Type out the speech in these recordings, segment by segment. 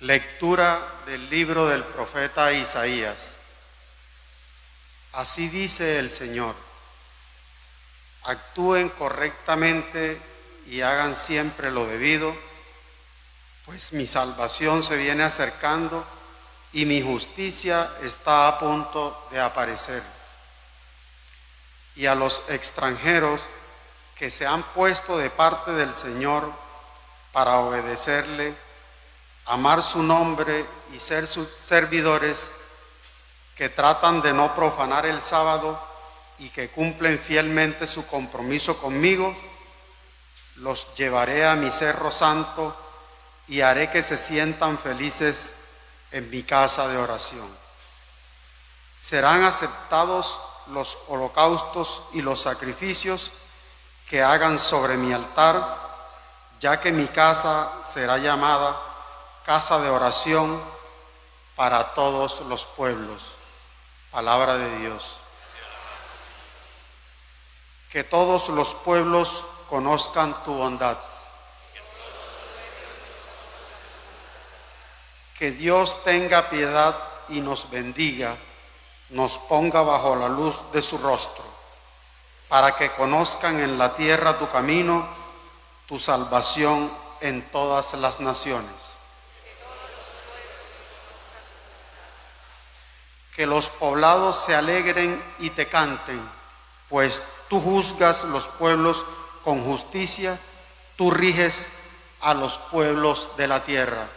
Lectura del libro del profeta Isaías. Así dice el Señor: actúen correctamente y hagan siempre lo debido, pues mi salvación se viene acercando y mi justicia está a punto de aparecer. Y a los extranjeros que se han puesto de parte del Señor para obedecerle, amar su nombre y ser sus servidores, que tratan de no profanar el sábado y que cumplen fielmente su compromiso conmigo, los llevaré a mi cerro santo y haré que se sientan felices en mi casa de oración. Serán aceptados los holocaustos y los sacrificios que hagan sobre mi altar, ya que mi casa será llamada casa de oración para todos los pueblos. Palabra de Dios. Que todos los pueblos conozcan tu bondad. Que Dios tenga piedad y nos bendiga, nos ponga bajo la luz de su rostro, para que conozcan en la tierra tu camino, tu salvación en todas las naciones. Que los poblados se alegren y te canten, pues tú juzgas los pueblos con justicia, tú riges a los pueblos de la tierra.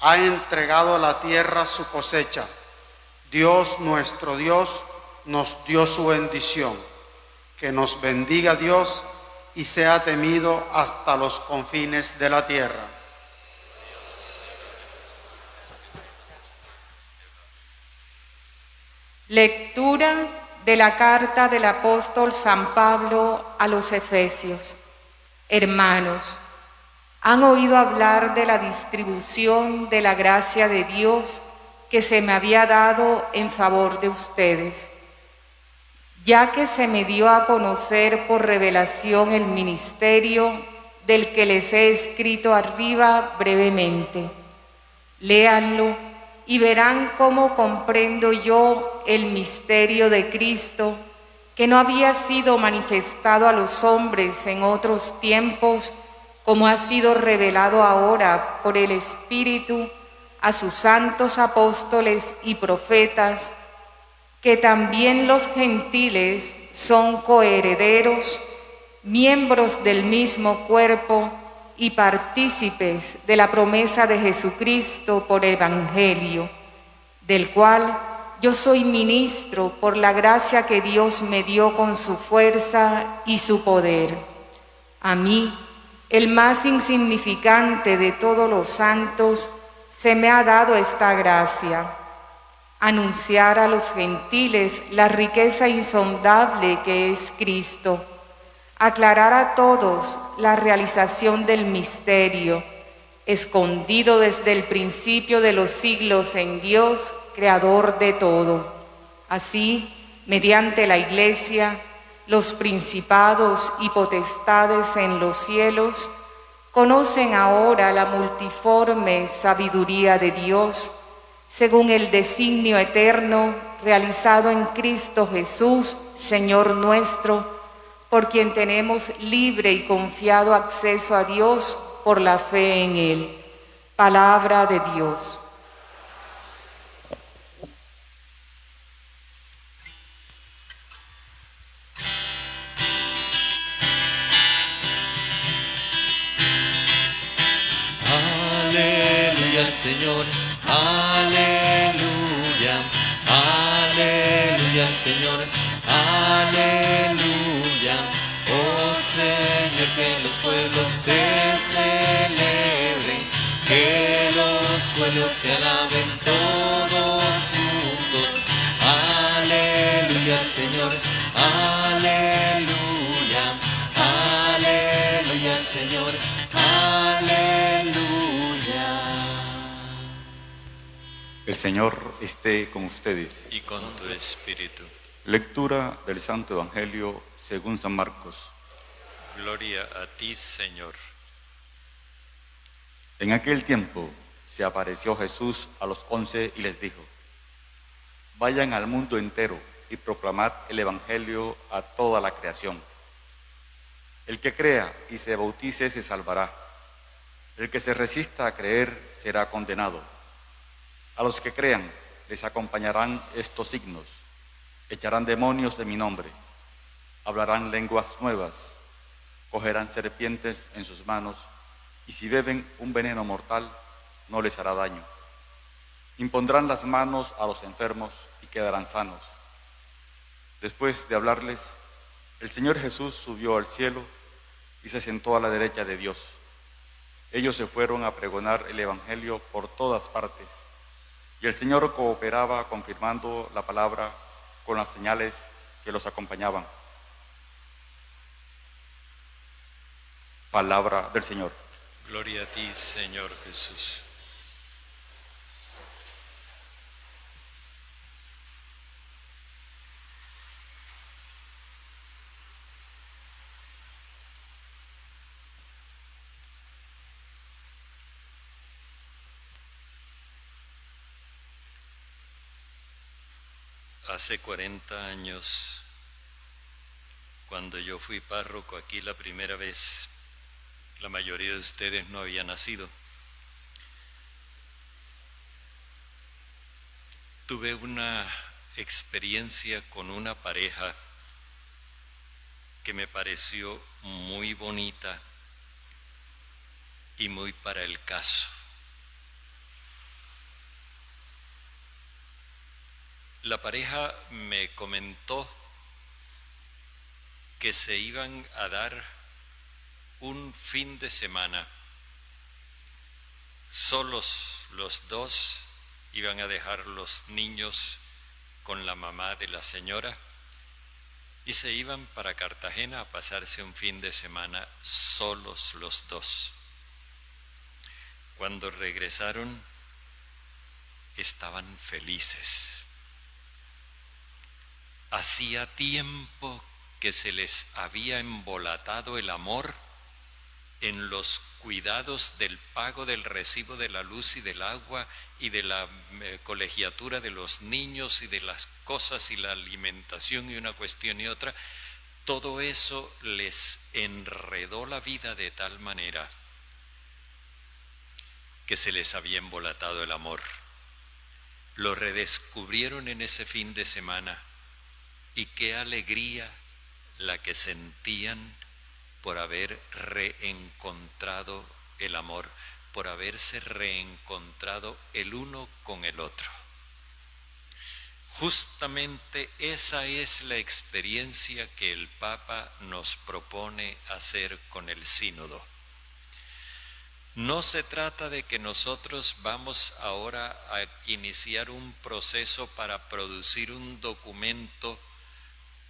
Ha entregado a la tierra su cosecha. Dios, nuestro Dios, nos dio su bendición. Que nos bendiga Dios y sea temido hasta los confines de la tierra. Lectura de la carta del apóstol San Pablo a los Efesios. Hermanos, han oído hablar de la distribución de la gracia de Dios que se me había dado en favor de ustedes, ya que se me dio a conocer por revelación el ministerio del que les he escrito arriba brevemente. Léanlo y verán cómo comprendo yo el misterio de Cristo, que no había sido manifestado a los hombres en otros tiempos, como ha sido revelado ahora por el Espíritu a sus santos apóstoles y profetas, que también los gentiles son coherederos, miembros del mismo cuerpo y partícipes de la promesa de Jesucristo por Evangelio, del cual yo soy ministro por la gracia que Dios me dio con su fuerza y su poder. A mí, el más insignificante de todos los santos, se me ha dado esta gracia: anunciar a los gentiles la riqueza insondable que es Cristo, aclarar a todos la realización del misterio, escondido desde el principio de los siglos en Dios, creador de todo. Así, mediante la Iglesia, los principados y potestades en los cielos conocen ahora la multiforme sabiduría de Dios, según el designio eterno realizado en Cristo Jesús, Señor nuestro, por quien tenemos libre y confiado acceso a Dios por la fe en Él. Palabra de Dios. Aleluya al Señor, aleluya, aleluya al Señor, aleluya. Oh Señor, que los pueblos te celebren, que los pueblos te alaben todos juntos. Aleluya al Señor, aleluya, aleluya al Señor, aleluya. El Señor esté con ustedes. Y con tu espíritu. Lectura del Santo Evangelio según San Marcos. Gloria a ti, Señor. En aquel tiempo se apareció Jesús a los 11 y les dijo: vayan al mundo entero y proclamad el Evangelio a toda la creación. El que crea y se bautice se salvará. El que se resista a creer será condenado. A los que crean les acompañarán estos signos: echarán demonios en mi nombre, hablarán lenguas nuevas, cogerán serpientes en sus manos, y si beben un veneno mortal no les hará daño. Impondrán las manos a los enfermos y quedarán sanos. Después de hablarles, el Señor Jesús subió al cielo y se sentó a la derecha de Dios. Ellos se fueron a pregonar el Evangelio por todas partes, y el Señor cooperaba confirmando la palabra con las señales que los acompañaban. Palabra del Señor. Gloria a ti, Señor Jesús. Hace 40 años, cuando yo fui párroco aquí la primera vez, la mayoría de ustedes no había nacido. Tuve una experiencia con una pareja que me pareció muy bonita y muy para el caso. La pareja me comentó que se iban a dar un fin de semana, solos los dos, iban a dejar los niños con la mamá de la señora y se iban para Cartagena a pasarse un fin de semana solos los dos. Cuando regresaron, estaban felices. Hacía tiempo que se les había embolatado el amor en los cuidados del pago del recibo de la luz y del agua y de la colegiatura de los niños y de las cosas y la alimentación y una cuestión y otra. Todo eso les enredó la vida de tal manera que se les había embolatado el amor. Lo redescubrieron en ese fin de semana. Y qué alegría la que sentían por haber reencontrado el amor, por haberse reencontrado el uno con el otro. Justamente esa es la experiencia que el Papa nos propone hacer con el sínodo. No se trata de que nosotros vamos ahora a iniciar un proceso para producir un documento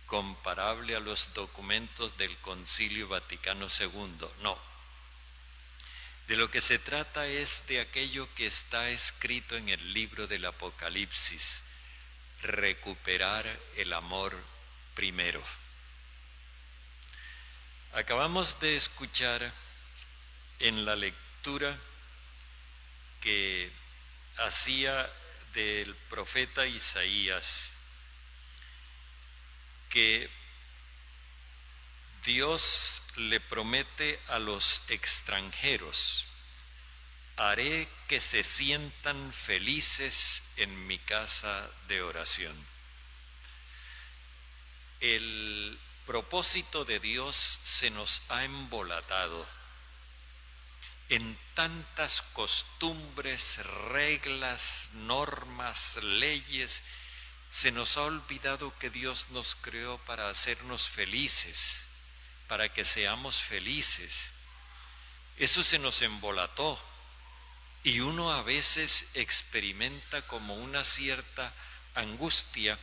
comparable a los documentos del Concilio Vaticano II, no. De lo que se trata es de aquello que está escrito en el libro del Apocalipsis: recuperar el amor primero. Acabamos de escuchar en la lectura que hacía del profeta Isaías que Dios le promete a los extranjeros: haré que se sientan felices en mi casa de oración. El propósito de Dios se nos ha embolatado en tantas costumbres, reglas, normas, leyes. Se nos ha olvidado que Dios nos creó para hacernos felices, para que seamos felices. Eso se nos embolató y uno a veces experimenta como una cierta angustia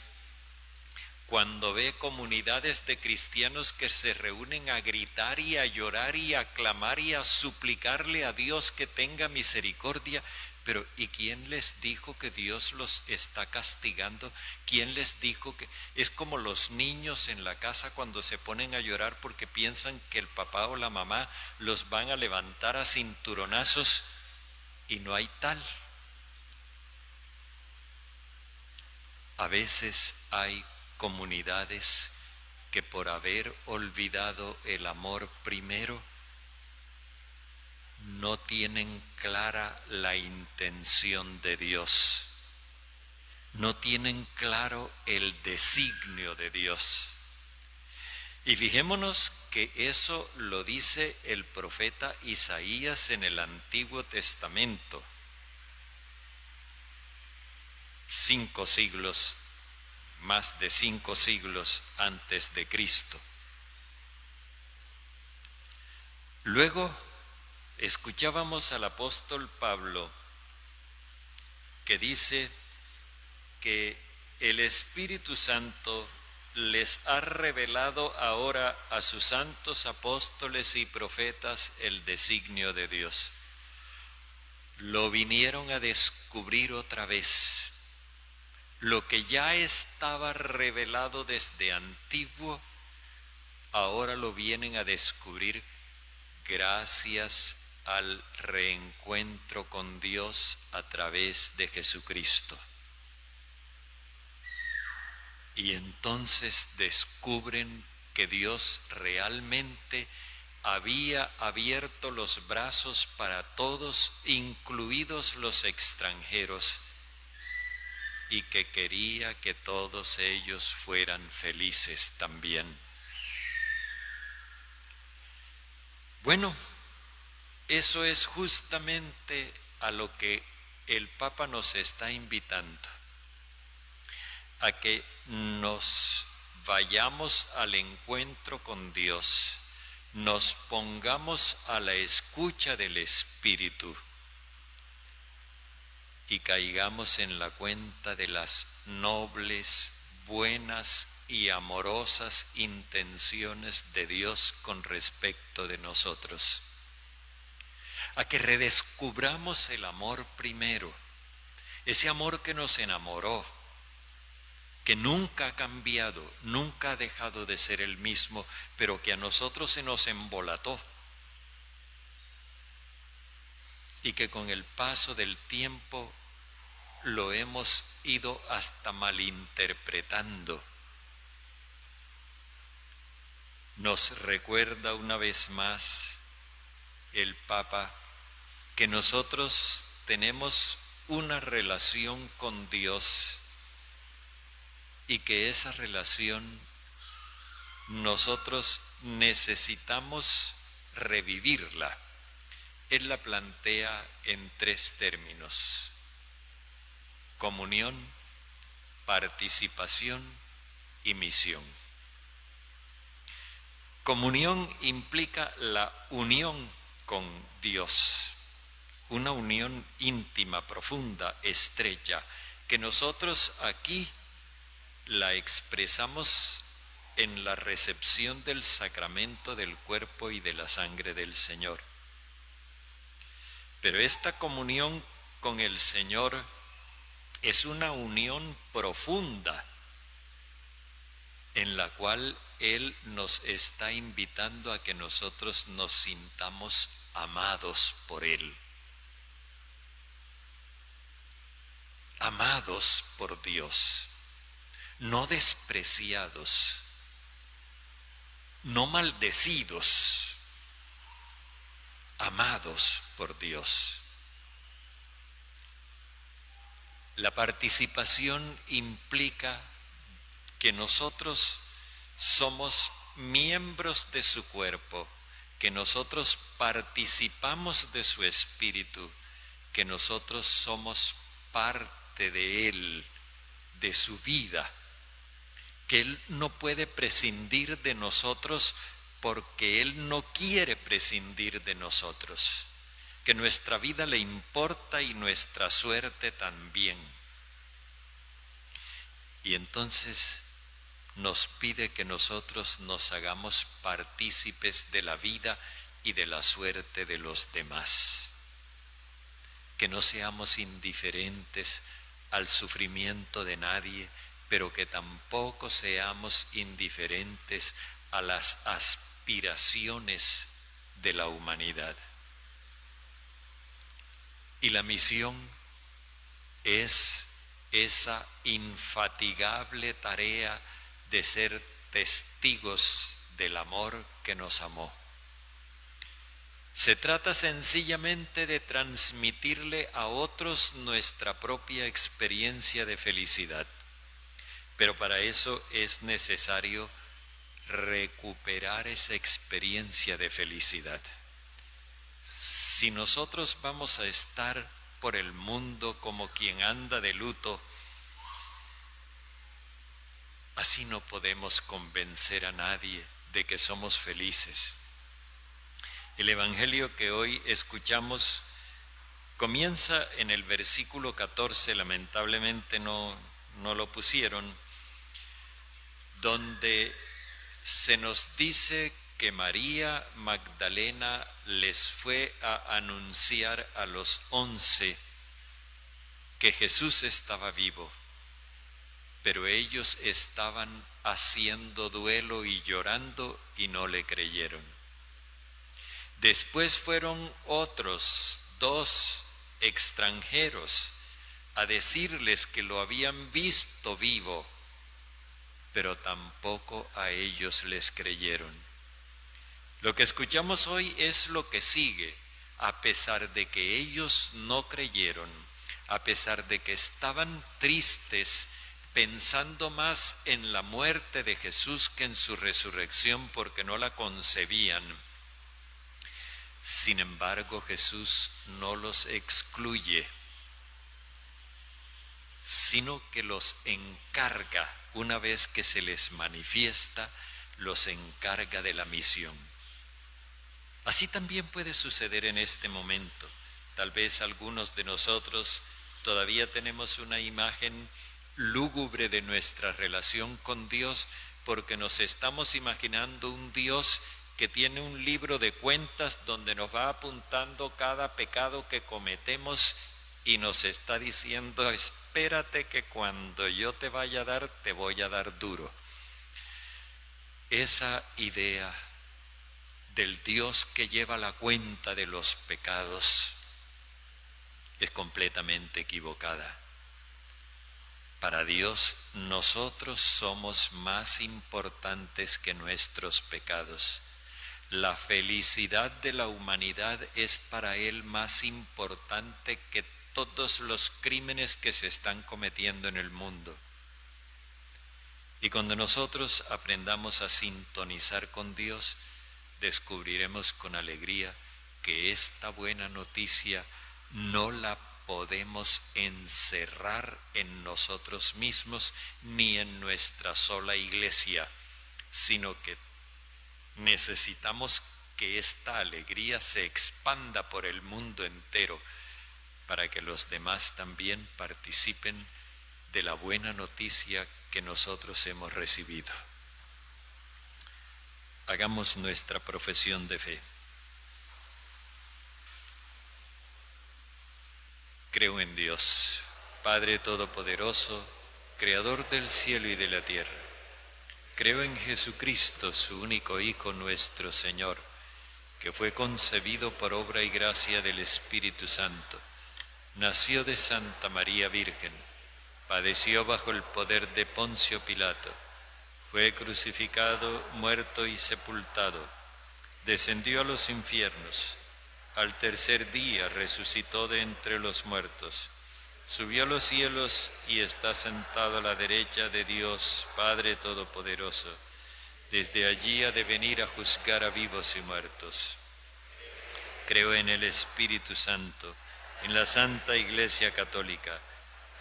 cuando ve comunidades de cristianos que se reúnen a gritar y a llorar y a clamar y a suplicarle a Dios que tenga misericordia. Pero ¿y quién les dijo que Dios los está castigando? ¿Quién les dijo que...? Es como los niños en la casa cuando se ponen a llorar porque piensan que el papá o la mamá los van a levantar a cinturonazos y no hay tal. A veces hay comunidades que por haber olvidado el amor primero, no tienen clara la intención de Dios, no tienen claro el designio de Dios. Y fijémonos que eso lo dice el profeta Isaías en el Antiguo Testamento, 5 siglos, más de 5 siglos antes de Cristo. Luego escuchábamos al apóstol Pablo que dice que el Espíritu Santo les ha revelado ahora a sus santos apóstoles y profetas el designio de Dios. Lo vinieron a descubrir otra vez. Lo que ya estaba revelado desde antiguo, ahora lo vienen a descubrir gracias al reencuentro con Dios a través de Jesucristo. Y entonces descubren que Dios realmente había abierto los brazos para todos, incluidos los extranjeros, y que quería que todos ellos fueran felices también. Bueno, eso es justamente a lo que el Papa nos está invitando, a que nos vayamos al encuentro con Dios, nos pongamos a la escucha del Espíritu y caigamos en la cuenta de las nobles, buenas y amorosas intenciones de Dios con respecto de nosotros. A que redescubramos el amor primero, ese amor que nos enamoró, que nunca ha cambiado, nunca ha dejado de ser el mismo, pero que a nosotros se nos embolató y que con el paso del tiempo lo hemos ido hasta malinterpretando. Nos recuerda una vez más el Papa que nosotros tenemos una relación con Dios y que esa relación nosotros necesitamos revivirla. Él la plantea en 3 términos: comunión, participación y misión. Comunión implica la unión con Dios, una unión íntima, profunda, estrecha, que nosotros aquí la expresamos en la recepción del sacramento del cuerpo y de la sangre del Señor. Pero esta comunión con el Señor es una unión profunda en la cual Él nos está invitando a que nosotros nos sintamos amados por Él, amados por Dios, no despreciados, no maldecidos, amados por Dios. La participación implica que nosotros somos miembros de su cuerpo, que nosotros participamos de su espíritu, que nosotros somos parte de Él, de su vida, que Él no puede prescindir de nosotros porque Él no quiere prescindir de nosotros, que nuestra vida le importa y nuestra suerte también. Y entonces nos pide que nosotros nos hagamos partícipes de la vida y de la suerte de los demás, que no seamos indiferentes al sufrimiento de nadie, pero que tampoco seamos indiferentes a las aspiraciones de la humanidad. Y la misión es esa infatigable tarea de ser testigos del amor que nos amó. Se trata sencillamente de transmitirle a otros nuestra propia experiencia de felicidad, pero para eso es necesario recuperar esa experiencia de felicidad. Si nosotros vamos a estar por el mundo como quien anda de luto, así no podemos convencer a nadie de que somos felices. El Evangelio que hoy escuchamos comienza en el versículo 14, lamentablemente no lo pusieron, donde se nos dice que María Magdalena les fue a anunciar a los 11 que Jesús estaba vivo, pero ellos estaban haciendo duelo y llorando y no le creyeron. Después fueron otros 2 extranjeros a decirles que lo habían visto vivo, pero tampoco a ellos les creyeron. Lo que escuchamos hoy es lo que sigue. A pesar de que ellos no creyeron, a pesar de que estaban tristes, pensando más en la muerte de Jesús que en su resurrección porque no la concebían, sin embargo, Jesús no los excluye, sino que los encarga, una vez que se les manifiesta, los encarga de la misión. Así también puede suceder en este momento. Tal vez algunos de nosotros todavía tenemos una imagen lúgubre de nuestra relación con Dios porque nos estamos imaginando un Dios que tiene un libro de cuentas donde nos va apuntando cada pecado que cometemos y nos está diciendo: espérate que cuando yo te vaya a dar, te voy a dar duro. Esa idea del Dios que lleva la cuenta de los pecados es completamente equivocada. Para Dios, nosotros somos más importantes que nuestros pecados. La felicidad de la humanidad es para Él más importante que todos los crímenes que se están cometiendo en el mundo. Y cuando nosotros aprendamos a sintonizar con Dios, descubriremos con alegría que esta buena noticia no la podemos encerrar en nosotros mismos ni en nuestra sola iglesia, sino que necesitamos que esta alegría se expanda por el mundo entero para que los demás también participen de la buena noticia que nosotros hemos recibido. Hagamos nuestra profesión de fe. Creo en Dios, Padre Todopoderoso, Creador del cielo y de la tierra. Creo en Jesucristo, su único Hijo, nuestro Señor, que fue concebido por obra y gracia del Espíritu Santo. Nació de Santa María Virgen, padeció bajo el poder de Poncio Pilato, fue crucificado, muerto y sepultado, descendió a los infiernos, al tercer día resucitó de entre los muertos, subió a los cielos y está sentado a la derecha de Dios, Padre Todopoderoso. Desde allí ha de venir a juzgar a vivos y muertos. Creo en el Espíritu Santo, en la Santa Iglesia Católica,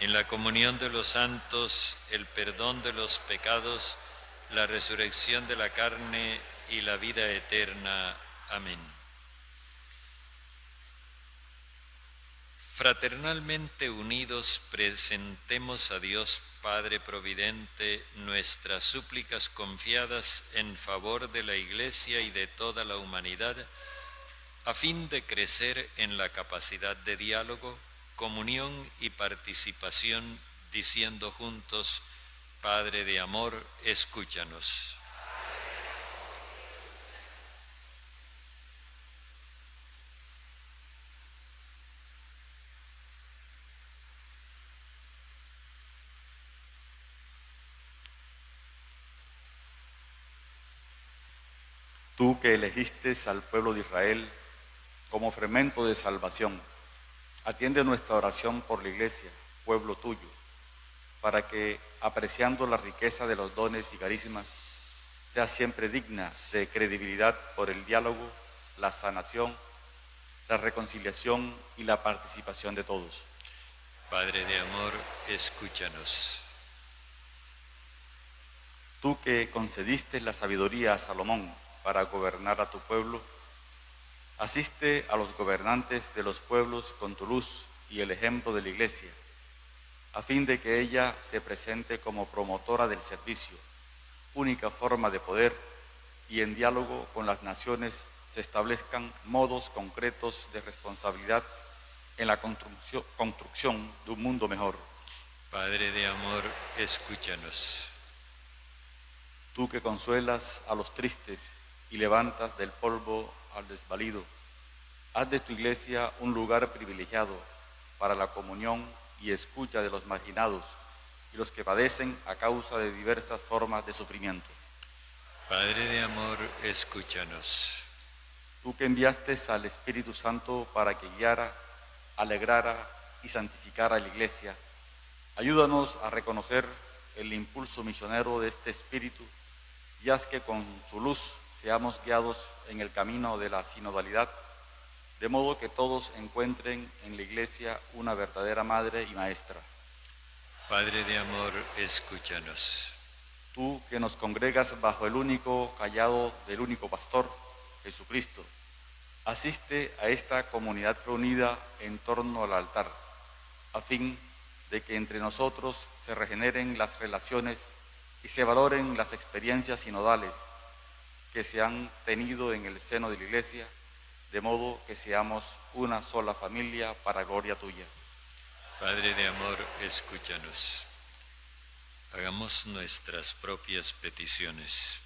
en la comunión de los santos, el perdón de los pecados, la resurrección de la carne y la vida eterna. Amén. Fraternalmente unidos presentemos a Dios Padre Providente nuestras súplicas confiadas en favor de la Iglesia y de toda la humanidad, a fin de crecer en la capacidad de diálogo, comunión y participación, diciendo juntos: Padre de amor, escúchanos. Tú que elegiste al pueblo de Israel como fermento de salvación, atiende nuestra oración por la Iglesia, pueblo tuyo, para que, apreciando la riqueza de los dones y carismas, sea siempre digna de credibilidad por el diálogo, la sanación, la reconciliación y la participación de todos. Padre de amor, escúchanos. Tú que concediste la sabiduría a Salomón para gobernar a tu pueblo, asiste a los gobernantes de los pueblos con tu luz y el ejemplo de la Iglesia, a fin de que ella se presente como promotora del servicio, única forma de poder, y en diálogo con las naciones se establezcan modos concretos de responsabilidad en la construcción de un mundo mejor. Padre de amor, escúchanos. Tú que consuelas a los tristes y levantas del polvo al desvalido, haz de tu Iglesia un lugar privilegiado para la comunión y escucha de los marginados y los que padecen a causa de diversas formas de sufrimiento. Padre de amor, escúchanos. Tú que enviaste al Espíritu Santo para que guiara, alegrara y santificara a la Iglesia, ayúdanos a reconocer el impulso misionero de este Espíritu y haz que con su luz seamos guiados en el camino de la sinodalidad, de modo que todos encuentren en la Iglesia una verdadera madre y maestra. Padre de amor, escúchanos. Tú que nos congregas bajo el único cayado del único pastor, Jesucristo, asiste a esta comunidad reunida en torno al altar, a fin de que entre nosotros se regeneren las relaciones y se valoren las experiencias sinodales que se han tenido en el seno de la Iglesia, de modo que seamos una sola familia para gloria tuya. Padre de amor, escúchanos. Hagamos nuestras propias peticiones.